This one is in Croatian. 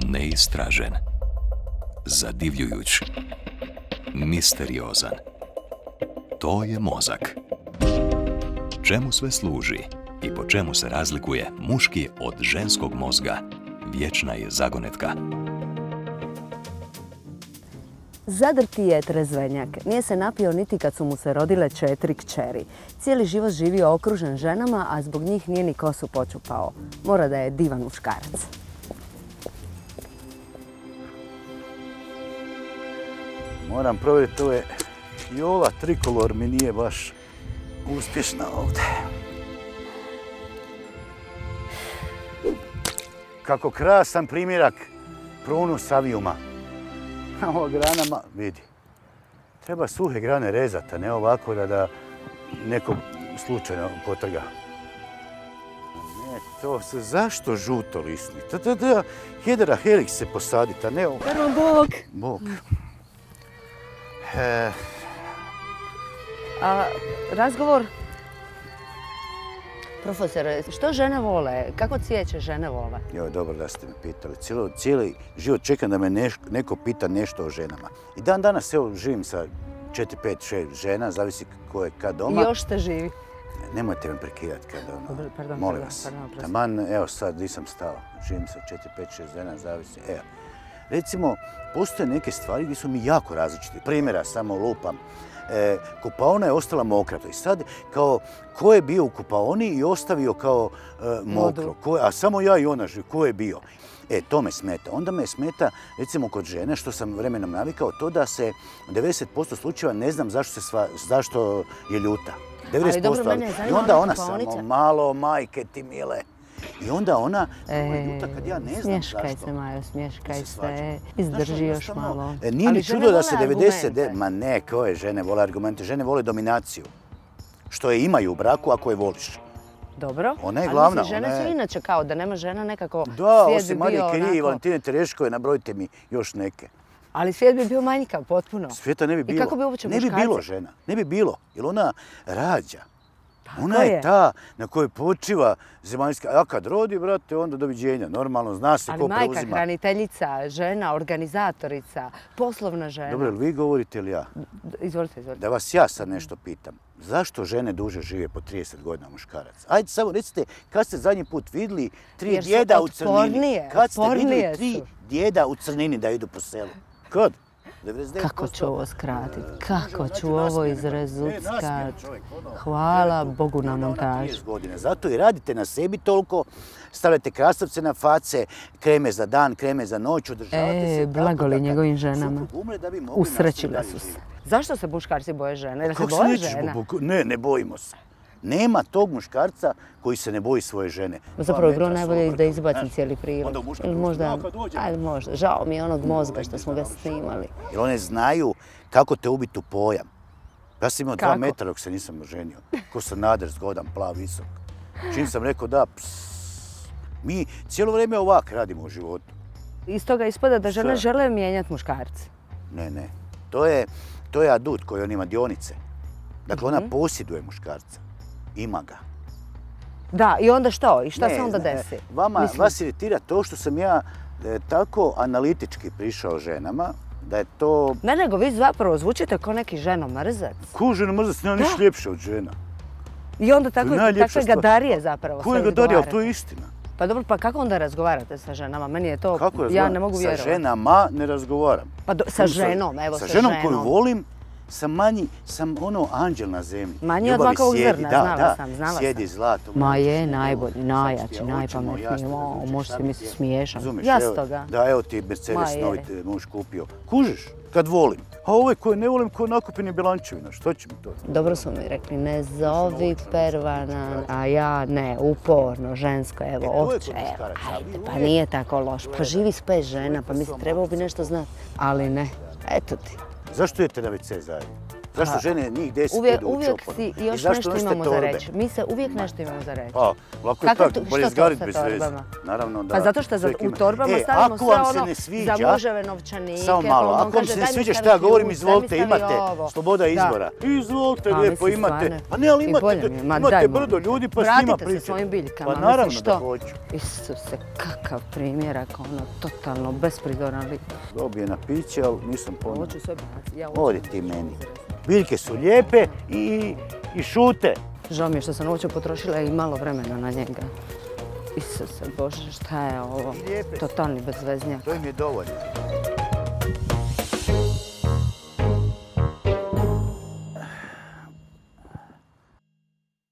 Neistražen, zadivljujuć, misteriozan. To je mozak. Čemu sve služi i po čemu se razlikuje muški od ženskog mozga? Vječna je zagonetka. Zadrti je trezvenjak. Nije se napio niti kad su mu se rodile 4 kćeri. Cijeli život živio okružen ženama, a zbog njih nije ni kosu počupao. Mora da je divan muškarac. Moram provjeriti ove. I ova trikolor mi nije baš uspješna ovdje. Kako krasan primjerak Prunus aviuma. Ova grana, vidi. Treba suhe grane rezati, a ne ovako da neko slučajno potrga. Ne, to se zašto žuto lisni? Hedera helix se posaditi, a ne ovo. Prvo Bog! Bog. Razgovor? Profesore, što žene vole? Kako cvijeće žene vole? Joj, dobro da ste me pitali. Cijeli život čekam da me neko pita nešto o ženama. I dan danas, evo, živim sa 4, 5, 6 žena, zavisi ko je kad doma. I još ste živi? Nemojte me prekidati kad ono, Pardon, molim vas. Taman, evo sad nisam stao. Živim sa 4, 5, 6 žena, zavisi. Evo. Recimo, postoje neke stvari gdje su mi jako različite. Primjera samo lupam. Kupaona je ostala mokra. I sad, kao, ko je bio u kupaoni i ostavio kao mokro? A samo ja i ona živi. Ko je bio? To me smeta. Onda me smeta, recimo, kod žene, što sam vremenom navikao, to da se u 90% slučajeva ne znam zašto je ljuta. 90%. I onda ona samo malo, majke ti mile. I onda ona ljuta kad ja ne znam zašto. Smješkaj se, Majo, smješkaj se. Izdrži još malo. Nije ni čudo da se 90... Ma ne, koje žene vole argumente? Žene vole dominaciju. Što je imaju u braku ako je voliš. Dobro, ona je glavna. Ali žene su inače kao da nema žena nekako svijet bi bio onako... onako... Da, osim Marije Kirije i Valentine Tereškove, nabrojite mi još neke. Ali svijet bi bio manjkav, potpuno. Svijeta ne bi bilo. I kako bi uopće muškarci? Ne bi bilo žena, ne bi bilo, jer ona rađa. Ona je ta na kojoj počiva zemaljska... A kad rodi, brate, onda doviđenja. Normalno, zna se ko preuzima. Ali majka, hraniteljica, žena, organizatorica, poslovna žena. Dobro, ili vi govorite ili ja? Izvolite. Da vas ja sad nešto pitam. Zašto žene duže žive po 30 godina muškarac? Ajde samo recite, kad ste zadnji put vidjeli 3 djeda u crnini? Kad ste vidjeli 3 djeda u crnini da idu po selu? Kad? Kako ću ovo skratiti? Kako ću ovo izrezuckati? Hvala Bogu na montažu. Zato i radite na sebi toliko, stavljate krastavce na face, kreme za dan, kreme za noć, održavate se. Blagoli njegovim ženama. Usrećile su se. Zašto se muškarci boje žene? Jer se boje žena? Ne, ne bojimo se. Nema tog muškarca koji se ne boji svoje žene. Zapravo je bilo najbolje da izbacim cijeli prilog. Ili možda, žao mi je onog mozga što smo ga snimali. Jer one znaju kako te ubiti u pojam. Ja sam imao 2 metra dok se nisam oženio. Ko sam Nader, zgodan, plav, visok. Čim sam rekao da, mi cijelo vrijeme ovak radimo u životu. Iz toga ispada da žene žele mijenjati muškarce. Ne. To je adut koji on ima dionice. Dakle, ona posjeduje muškarca. Ima ga. Da, i onda što? I šta se onda desi? Vas iritira to što sam ja tako analitički prišao ženama, da je to... Ne, nego vi zapravo zvučite kao neki ženomrzac. Ko ženomrzac? Nema ništa ljepše od žena. I onda takve gadarije zapravo. Ko je gadarija? To je istina. Pa dobro, pa kako onda razgovarate sa ženama? Meni je to... Ja ne mogu vjerovati. Sa ženama ne razgovaram. Pa sa ženom, evo sa ženom. Sa ženom koju volim, sam ono anđel na zemlji. Manji od makovog zrna, znala sam. Sjedi zlato. Ma je, najbolji, najjači, najpametniji. Može se misliti smiješan. Jasno ga. Da, evo ti Mercedes novi muž kupio. Kužiš, kad volim. A ove koje ne volim, koje nakupini bilančevina. Što će mi to? Dobro su mi rekli, ne zovi Pervana, a ja ne, uporno, žensko, evo, oće, ajde, pa nije tako loš. Pa živi s 5 žena, pa mislim, trebao bi nešto znati. Ali ne, eto ti. Zašto idete na WC zajedno? Zašto žene njih 10 idu u Uvijek čopor? si I još zašto nešto nosite imamo za torbe? reći. Mi se uvijek nešto imamo za reći. Pa, lako je tako, bolje Što to izgarit sa bez veze. torbama? Naravno da... Pa zato što čovjek u ima- torbama stavimo ako sve vam se ono ne sviđa, za muževe novčanike. samo malo, pa on ako vam kaže, se daj ne mi sviđa stavi šta ja govorim, ključ, daj mi izvolite, stavi imate ovo. sloboda Da. izbora. Izvolite, Pa, lijepo mislim, imate. stvarno. Pa ne, ali I bolje imate, mi je, ma imate daj, molim. brdo ljudi pa s njima Vratite se pričajte. svojim biljkama, Pa naravno mislim, da što? hoću. Isuse, kakav primjerak, ono, totalno besprizoran lik. Dobije na piće, ali nisam Ovo ponio. ću sve baciti. Ja Odi ti meni. Biljke su lijepe i šute. Žao mi je što sam uopće potrošila i malo vremena na njega. Isuse Bože, šta je ovo? Lijepe su. Totalni bezveznjak. To im je dovoljno.